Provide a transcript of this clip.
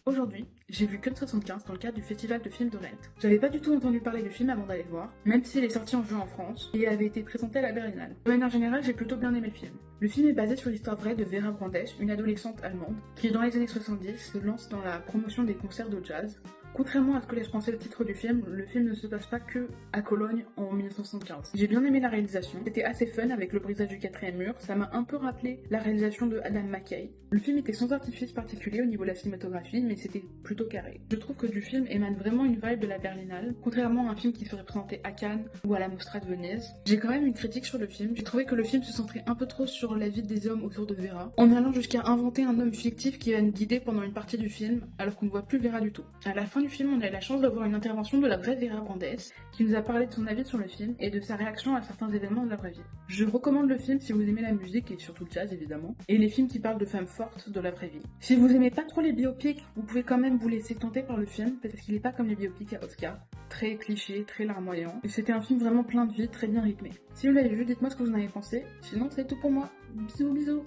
Aujourd'hui, j'ai vu Cut 75 dans le cadre du festival de films de Rennes. J'avais pas du tout entendu parler du film avant d'aller le voir, même s'il est sorti en juin en France et avait été présenté à la Berlinale. De manière générale, j'ai plutôt bien aimé le film. Le film est basé sur l'histoire vraie de Vera Brandes, une adolescente allemande, qui dans les années 70 se lance dans la promotion des concerts de jazz. Contrairement à ce que laisse penser le titre du film, le film ne se passe pas que à Cologne en 1975. J'ai bien aimé la réalisation, c'était assez fun avec le brisage du quatrième mur, ça m'a un peu rappelé la réalisation de Adam McKay. Le film était sans artifice particulier au niveau de la cinématographie, mais c'était plutôt carré. Je trouve que du film émane vraiment une vibe de la Berlinale, contrairement à un film qui serait présenté à Cannes ou à la Mostra de Venise. J'ai quand même une critique sur le film, j'ai trouvé que le film se centrait un peu trop sur la vie des hommes autour de Vera, en allant jusqu'à inventer un homme fictif qui va nous guider pendant une partie du film, alors qu'on ne voit plus Vera du tout. À la fin du film, on a eu la chance d'avoir une intervention de la vraie Vera Brandes, qui nous a parlé de son avis sur le film et de sa réaction à certains événements de la vraie vie. Je recommande le film si vous aimez la musique et surtout le jazz évidemment, et les films qui parlent de femmes fortes de la vraie vie. Si vous aimez pas trop les biopics, vous pouvez quand même vous laisser tenter par le film, parce qu'il est pas comme les biopics à Oscar, très cliché, très larmoyant, et c'était un film vraiment plein de vie, très bien rythmé. Si vous l'avez vu, dites-moi ce que vous en avez pensé, sinon c'est tout pour moi. Bisous bisous.